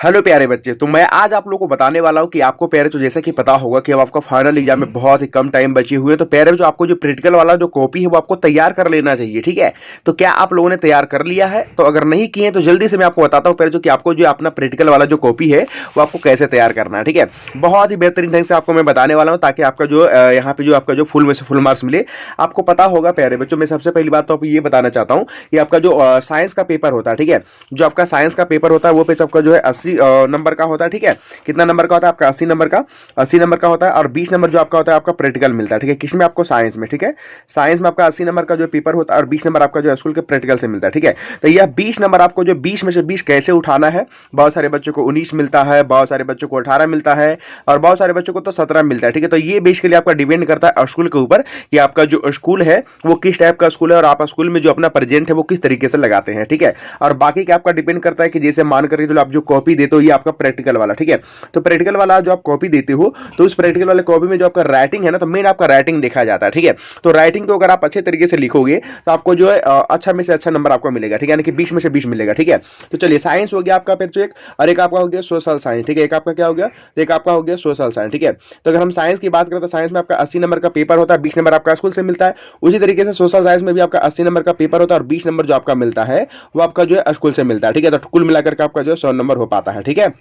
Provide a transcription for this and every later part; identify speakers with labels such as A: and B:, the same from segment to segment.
A: Hello प्यारे बच्चे, तो मैं आज आप लोगों को बताने वाला हूं कि आपको प्यारे तो जैसा कि पता होगा कि अब आपका फाइनल एग्जाम में बहुत ही कम टाइम बची हुई है। तो प्यारे जो आपको जो प्रैक्टिकल वाला जो कॉपी है वो आपको तैयार कर लेना चाहिए। ठीक है, तो क्या आप लोगों ने तैयार कर लिया है? तो अगर नहीं किए तो जल्दी से मैं आपको बताता हूँ प्यारे जो कि आपको जो अपना प्रैक्टिकल वाला जो कॉपी है वो आपको कैसे तैयार करना है। ठीक है, बहुत ही बेहतरीन ढंग से आपको मैं बताने वाला हूँ ताकि आपका जो यहाँ पे जो आपका जो फुल में से फुल मार्क्स मिले। आपको पता होगा प्यारे बच्चों, मैं सबसे पहली बात तो आपको ये बताना चाहता हूँ कि आपका जो साइंस का पेपर होता है, ठीक है, जो आपका साइंस का पेपर होता है वो पेज आपका जो है 80 नंबर का होता है। ठीक है, कितना नंबर का होता है आपका? 80 नंबर का। 80 नंबर का होता है और 20 नंबर जो आपका होता है आपका प्रैक्टिकल मिलता है। ठीक है, किसमें? आपको साइंस में। ठीक है, साइंस में आपका 80 नंबर का जो पेपर होता है और 20 नंबर आपका जो स्कूल के प्रैक्टिकल से मिलता है। ठीक है, तो यह 20 नंबर आपको जो 20 में से 20 कैसे उठाना है। बहुत सारे बच्चों को 19 मिलता है, बहुत सारे बच्चों को 18 मिलता है और बहुत सारे बच्चों को तो 17 मिलता है। ठीक है, तो ये बेसिकली आपका डिपेंड करता है स्कूल के ऊपर कि आपका जो स्कूल है वो किस टाइप का स्कूल है और आप स्कूल में जो अपना प्रेजेंट है वो किस तरीके से लगाते हैं। ठीक है, और बाकी क्या आपका डिपेंड करता है कि जैसे मान करके चलो आप जो कॉपी देते हो ये आपका प्रैक्टिकल वाला। ठीक है, तो प्रैक्टिकल वाला जो आप कॉपी देते हो तो उस प्रैक्टिकल वाले कॉपी में जो आपका राइटिंग है ना, तो मेन आपका राइटिंग देखा जाता है। ठीक है, तो राइटिंग को अगर आप अच्छे तरीके से लिखोगे तो आपको जो है अच्छा में से अच्छा नंबर आपको मिलेगा। ठीक है, यानी कि 20 में से 20 मिलेगा। ठीक है, तो चलिए साइंस हो गया आपका फिर एक, और एक आपका हो गया सोशल साइंस। ठीक है, एक आपका क्या हो गया? तो एक आपका हो गया सोशल साइंस। ठीक है, तो अगर हम साइंस की बात करें तो साइंस में आपका 80 नंबर का पेपर होता है, 20 नंबर आपका स्कूल से मिलता है। उसी तरीके से सोशल साइंस में भी आपका 80 नंबर का पेपर होता है और 20 नंबर जो आपका मिलता है वो आपका जो है स्कूल से मिलता है। ठीक है, तो कुल मिलाकर के आपका जो है 100 नंबर हो पाता है। ठीक है,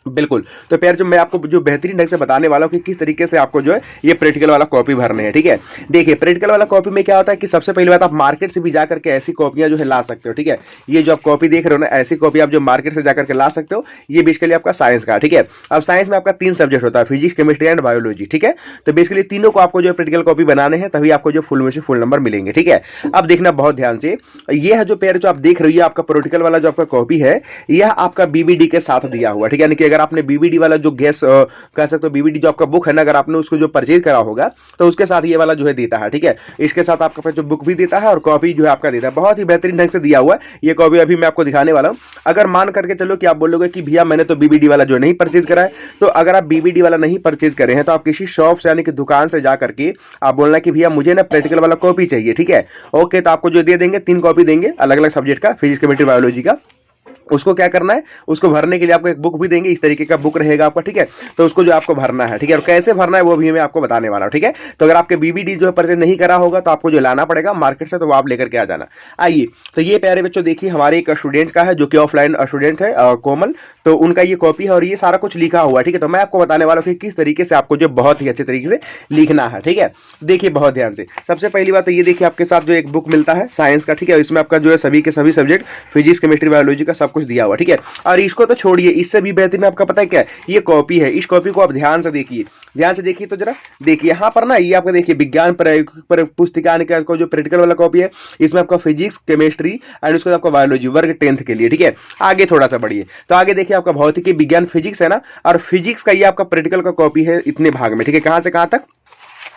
A: बिल्कुल। तो प्यार जो मैं आपको जो बेहतरीन ढंग से बताने वाला हूं कि किस तरीके से आपको जो है ये प्रैक्टिकल वाला कॉपी भरने हैं। ठीक है, देखिए प्रैक्टिकल वाला कॉपी में क्या होता है कि सबसे पहली बात आप मार्केट से भी जाकर के ऐसी कॉपियां जो है ला सकते हो। ठीक है, ये जो आप कॉपी देख रहे हो ना, ऐसी कॉपी आप जो मार्केट से जाकर के ला सकते हो। ये बेसिकली आपका साइंस का। ठीक है, अब साइंस में आपका 3 सब्जेक्ट होता है, फिजिक्स, केमिस्ट्री एंड बायोलॉजी। ठीक है, तो बेसिकली तीनों को आपको जो प्रैक्टिकल कॉपी बनाने हैं तभी आपको जो फुल में से फुल नंबर मिलेंगे। ठीक है, अब देखना बहुत ध्यान से, ये है जो पेयर जो आप देख रहे हो, ये आपका प्रैक्टिकल वाला जो आपका कॉपी है यह आपका बीबीडी के साथ दिया हुआ। ठीक है, यानी कि अगर आपने बीबीडी वाला जो गैस कह सकते हो बीबीडी जो आपका बुक है ना, अगर आपने उसको जो परचेज करा होगा तो उसके साथ ये वाला जो है देता है। ठीक है, इसके साथ आपका जो बुक भी देता है और कॉपी जो है आपका देता है। बहुत ही बेहतरीन ढंग से दिया हुआ है ये कॉपी, अभी मैं आपको दिखाने वाला हूं। अगर मान करके चलो कि आप बोलोगे कि भैया मैंने तो बीबीडी वाला जो नहीं परचेज करा है, तो अगर आप बीबीडी वाला नहीं परचेज करे हैं तो आप किसी शॉप से यानी कि दुकान से जाकर के आप बोलना कि भैया मुझे ना प्रैक्टिकल वाला कॉपी चाहिए। ठीक है, ओके, तो आपको जो दे देंगे 3 कॉपी देंगे अलग अलग सब्जेक्ट का, फिजिक्स, केमिस्ट्री, बायोलॉजी का। उसको क्या करना है, उसको भरने के लिए आपको एक बुक भी देंगे, इस तरीके का बुक रहेगा आपका। ठीक है, तो उसको जो आपको भरना है। ठीक है, और कैसे भरना है वो भी मैं आपको बताने वाला हूं। ठीक है, तो अगर आपके बीबीडी जो परचेज नहीं करा होगा तो आपको जो लाना पड़ेगा मार्केट से, तो वो आप लेकर के आ जाना। आइए, तो ये प्यारे बच्चों देखिए हमारे एक स्टूडेंट का है जो कि ऑफलाइन स्टूडेंट है कोमल, तो उनका ये कॉपी है और ये सारा कुछ लिखा हुआ है। ठीक है, तो मैं आपको बताने वाला हूं कि किस तरीके से आपको जो बहुत ही अच्छे तरीके से लिखना है। ठीक है, देखिए बहुत ध्यान से, सबसे पहली बात तो ये देखिए आपके साथ जो एक बुक मिलता है साइंस का। ठीक है, इसमें आपका जो है सभी के सभी सब्जेक्ट फिजिक्स, केमिस्ट्री, बायोलॉजी का सब कुछ दिया हुआ। ठीक है, और इसको तो छोड़िए, इससे भी बेहतरीन आपका पता है क्या है, ये कॉपी है। इस कॉपी को आप ध्यान से देखिए, ध्यान से देखिए, तो जरा देखिए यहाँ पर ना, ये आपका देखिए विज्ञान पर पुस्तिका का जो प्रैक्टिकल वाला कॉपी है, इसमें आपका फिजिक्स, केमिस्ट्री एंड उसके बाद आपका बायोलॉजी वर्ग 10th के लिए। ठीक है, आगे थोड़ा सा बढ़िए, तो आगे देखिए आपका भौतिकी, विज्ञान, फिजिक्स है ना, और फिजिक्स का ये आपका प्रैक्टिकल का कॉपी है इतने भाग में। ठीक है, कहां से कहां तक,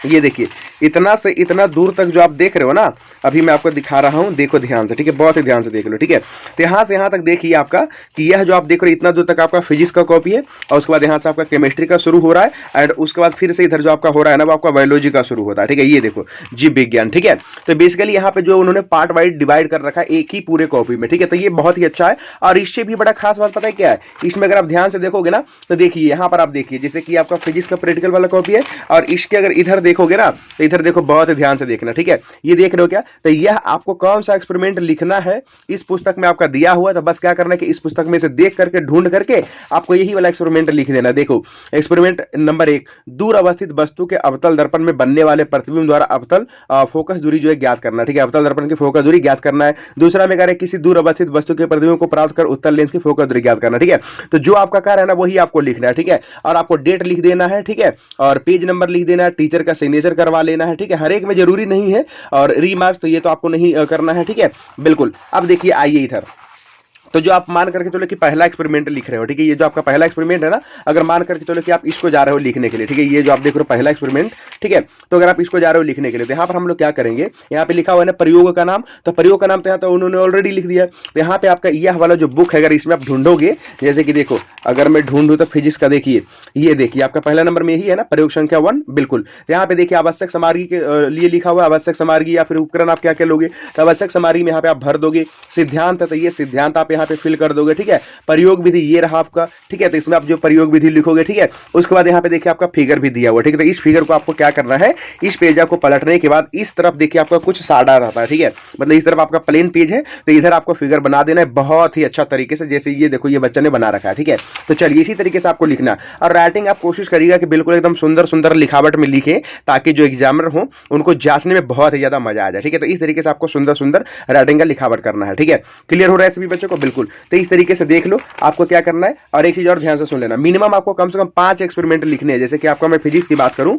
A: ये देखिए इतना से इतना दूर तक जो आप देख रहे हो ना, अभी मैं आपको दिखा रहा हूं, देखो ध्यान से। ठीक है, बहुत ही ध्यान से देख लो। ठीक है, तो यहां से यहां तक देखिए आपका कि यह जो आप देख रहे हो इतना दूर तक आपका फिजिक्स का कॉपी है, और उसके बाद यहां से आपका केमिस्ट्री का शुरू हो रहा है एंड उसके बाद फिर से इधर जो आपका हो रहा है ना वो आपका बायोलॉजी का शुरू होता है। ठीक है, ये देखो जीव विज्ञान। ठीक है, तो बेसिकली यहाँ पे जो उन्होंने पार्ट वाइज डिवाइड कर रखा है एक ही पूरे कॉपी में। ठीक है, तो ये बहुत ही अच्छा है, और इससे भी बड़ा खास बात पता है क्या है, इसमें अगर आप ध्यान से देखोगे ना तो देखिए यहाँ पर आप देखिए जैसे कि आपका फिजिक्स का प्रैक्टिकल वाला कॉपी है, और इसके अगर इधर देखोगे ना तो इधर देखो, बहुत ध्यान से देखना। ठीक है, ये देख रहे हो क्या, तो यह आपको कौन सा एक्सपेरिमेंट लिखना है इस पुस्तक में आपका दिया हुआ है, तो बस क्या करना है कि इस पुस्तक में से देख करके ढूंढ करके आपको यही वाला एक्सपेरिमेंट लिख देना। देखो एक्सपेरिमेंट नंबर 1, दूर अवस्थित वस्तु के अवतल दर्पण में बनने वाले प्रतिबिंब द्वारा अवतल फोकस दूरी जो है ज्ञात करना। ठीक है, अवतल दर्पण की फोकस दूरी ज्ञात करना है। दूसरा में कह रहे किसी दूर अवस्थित वस्तु के प्रतिबिंब को प्राप्त कर उत्तल लेंस की फोकस दूरी ज्ञात करना। ठीक है, तो जो आपका कार्य है ना वही आपको लिखना है। ठीक है, और आपको डेट लिख देना है। ठीक है, और पेज नंबर लिख देना है, टीचर का सिग्नेचर करवा लेना है। ठीक है, हर एक में जरूरी नहीं है, और रीमार्क्स तो ये तो आपको नहीं करना है। ठीक है, बिल्कुल। अब देखिए आइए इधर, तो जो आप मान करके चलो कि पहला एक्सपेरिमेंट लिख रहे हो। ठीक है, ये जो आपका पहला एक्सपेरिमेंट है ना, अगर मान करके चलो कि आप इसको जा रहे हो लिखने के लिए। ठीक है, ये जो आप देख रहे हो पहला एक्सपेरिमेंट। ठीक है, तो अगर आप इसको जा रहे हो लिखने के लिए तो यहाँ पर हम लोग क्या करेंगे, यहाँ पे लिखा हुआ है ना प्रयोग का नाम, तो प्रयोग का नाम तो यहाँ तो उन्होंने ऑलरेडी लिख दिया। तो यहाँ पे आपका यह वाला जो बुक है अगर इसमें आप ढूंढोगे, जैसे कि देखो अगर मैं ढूंढूं तो फिजिक्स का देखिए, ये देखिए आपका पहला नंबर में यही है ना, प्रयोग संख्या 1। बिल्कुल, तो यहाँ पे देखिए आवश्यक सामग्री के लिए लिखा हुआ है, आवश्यक सामग्री या फिर उपकरण आप क्या क्या लोगे, तो आवश्यक सामग्री में यहाँ पे आप भर दोगे। सिद्धांत है तो ये सिद्धांत आप यहाँ यहाँ पे फिल कर दोगे, ठीक है। प्रयोग विधि ये रहा आपका, ठीक है। तो इसमें आप जो प्रयोग विधि लिखोगे, ठीक है। उसके बाद यहाँ पे देखिए आपका फिगर भी दिया हुआ, ठीक है। तो इस फिगर को आपको क्या करना है, इस पेज आपको पलटने के बाद इस तरफ देखिए आपका कुछ साड़ा रहता है, ठीक है। मतलब इस तरफ आपका प्लेन पेज है, तो इधर आपको फिगर बना देना है बहुत ही अच्छा तरीके से, जैसे ये देखो ये बच्चे ने बना रखा है, ठीक है। तो चलिए इसी तरीके से आपको लिखना, और राइटिंग आप कोशिश करिएगा कि बिल्कुल एकदम सुंदर सुंदर लिखावट में लिखें, ताकि जो एग्जामिनर हो उनको जांचने में बहुत ही ज्यादा मजा आ जाए, ठीक है। तो इस तरीके से आपको सुंदर सुंदर राइटिंग का लिखावट करना है, ठीक है। क्लियर हो रहा है सभी बच्चों को? बिल्कुल। तो इस तरीके से देख लो आपको क्या करना है। और एक चीज और ध्यान से सुन लेना, मिनिमम आपको कम से कम 5 एक्सपेरिमेंट लिखने हैं। जैसे कि आपका मैं फिजिक्स की बात करूं,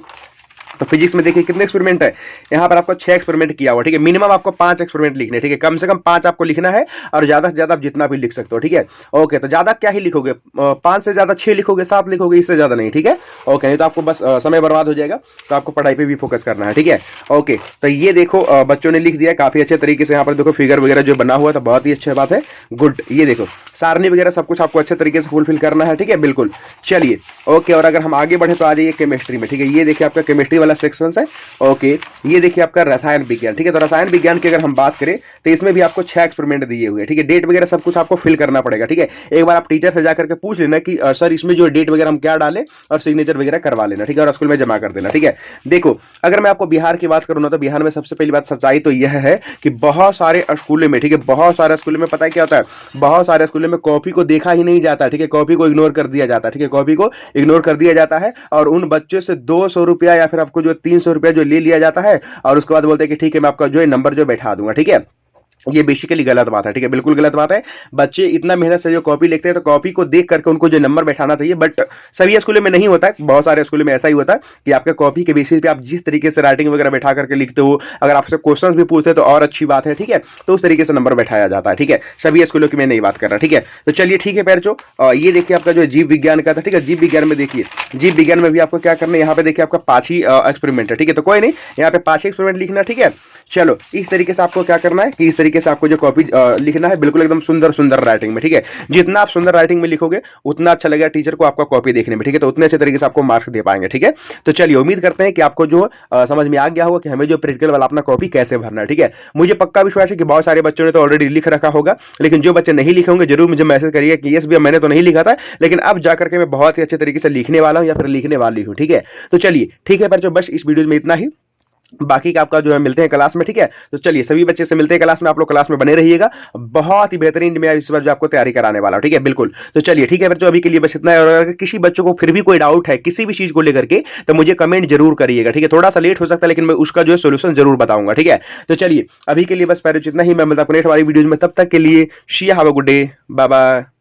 A: तो फिजिक्स में देखिए कितने एक्सपेरिमेंट है, यहाँ पर आपको 6 एक्सपेरिमेंट किया हुआ, ठीक है। मिनिमम आपको 5 एक्सपेरिमेंट लिखने, ठीक है। कम से कम 5 आपको लिखना है, और ज्यादा से ज्यादा आप जितना भी लिख सकते हो, ठीक है। ओके, तो ज्यादा क्या ही लिखोगे, 5 से ज्यादा 6 लिखोगे, 7 लिखोगे, इससे ज्यादा नहीं, ठीक है। ओके, नहीं तो आपको बस समय बर्बाद हो जाएगा, तो आपको पढ़ाई पे भी फोकस करना है, ठीक है। ओके, तो ये देखो बच्चों ने लिख दिया काफी अच्छे तरीके से। यहाँ पर देखो फिगर वगैरह जो बना हुआ, तो बहुत ही अच्छी बात है, गुड। ये देखो सारणी वगैरह सब कुछ आपको अच्छे तरीके से फुलफिल करना है, ठीक है। बिल्कुल, चलिए ओके। और अगर हम आगे बढ़े तो आ जाइए केमिस्ट्री में, ठीक है। ये देखिए आपका केमिस्ट्री वाला सेक्शन है। ओके, ये देखिए आपका रसायन विज्ञान, ठीक है। तो रसायन विज्ञान की अगर हम बात करें, तो इसमें भी आपको 6 एक्सपेरिमेंट दिए हुए हैं, ठीक है। डेट वगैरह सब कुछ आपको फिल करना पड़ेगा, ठीक है। एक बार आप टीचर से जाकर के पूछ लेना कि सर इसमें जो डेट वगैरह हम क्या डालें, और सिग्नेचर वगैरह करवा लेना, ठीक है। और स्कूल में जमा कर देना, ठीक है। देखो अगर मैं आपको बिहार की बात करूँ ना, तो बिहार में सबसे पहली बात सच्चाई तो यह है कि बहुत सारे स्कूलों में, ठीक है, बहुत सारे स्कूलों में पता है क्या होता है, बहुत सारे स्कूलों में कॉपी को देखा ही नहीं जाता, ठीक है। कॉपी को इग्नोर कर दिया जाता है, ठीक है। कॉपी को इग्नोर कर दिया जाता है, और उन बच्चों से 200 रुपया या फिर आपको जो 300 रुपया जो ले लिया जाता है, और उसके बाद बोलते हैं कि ठीक है मैं आपका जो है नंबर जो बैठा दूंगा, ठीक है। ये बेसिकली गलत बात है, ठीक है, बिल्कुल गलत बात है। बच्चे इतना मेहनत से जो कॉपी लिखते हैं, तो कॉपी को देख करके उनको जो नंबर बैठाना चाहिए, बट सभी स्कूलों में नहीं होता है। बहुत सारे स्कूलों में ऐसा ही होता है कि आपके कॉपी के बेसिस पे आप जिस तरीके से राइटिंग वगैरह बैठा करके लिखते हो, अगर आपसे क्वेश्चंस भी पूछते हैं तो और अच्छी बात है, ठीक है। तो उस तरीके से नंबर बैठाया जाता है, ठीक है। सभी स्कूलों की मैं नहीं बात कर रहा, ठीक है। तो चलिए ठीक है पैरचो, ये देखिए आपका जो जीव विज्ञान का था, ठीक है। जीव विज्ञान में देखिए, जीव विज्ञान में भी आपको क्या करना है, यहाँ पे देखिए आपका 5 ही एक्सपेरिमेंट है, ठीक है। तो कोई नहीं, यहाँ पे 5 ही एक्सपेरिमेंट लिखना, ठीक है। चलो इस तरीके से आपको क्या करना है कि इस तरीके से आपको जो कॉपी लिखना है, बिल्कुल एकदम सुंदर सुंदर राइटिंग में, ठीक है। जितना आप सुंदर राइटिंग में लिखोगे उतना अच्छा लगेगा टीचर को आपका कॉपी देखने में, ठीक है। तो उतने अच्छे तरीके से आपको मार्क्स दे पाएंगे, ठीक है। तो चलिए उम्मीद करते हैं कि आपको जो समझ में आ गया होगा कि हमें जो प्रैक्टिकल वाला अपना कॉपी कैसे भरना है, ठीक है। मुझे पक्का विश्वास है कि बहुत सारे बच्चों ने तो ऑलरेडी लिख रखा होगा, लेकिन जो बच्चे नहीं लिखे होंगे जरूर मुझे मैसेज करिए कि यस भैया मैंने तो नहीं लिखा था, लेकिन अब जाकर के मैं बहुत ही अच्छे तरीके से लिखने वाला हूं या फिर लिखने वाली हूं, ठीक है। तो चलिए ठीक है बच्चों, बस इस वीडियो में इतना ही। बाकी का आपका जो है मिलते हैं क्लास में, ठीक है। तो चलिए सभी बच्चे से मिलते हैं क्लास में, आप लोग क्लास में बने रहिएगा, बहुत ही बेहतरीन मैं इस बार जो आपको तैयारी कराने वाला हूं, ठीक है। बिल्कुल, तो चलिए ठीक है बच्चों, अभी के लिए बस इतना है। और अगर किसी बच्चों को फिर भी कोई डाउट है किसी भी चीज को लेकर के, तो मुझे कमेंट जरूर करिएगा, ठीक है। थोड़ा सा लेट हो सकता है, लेकिन मैं उसका जो है सोल्यूशन जरूर बताऊंगा, ठीक है। तो चलिए अभी के लिए बस पैरो इतना ही, मैं मिलता हूं नेक्स्ट वाली वीडियो में, तब तक के लिए she have a good day, bye bye.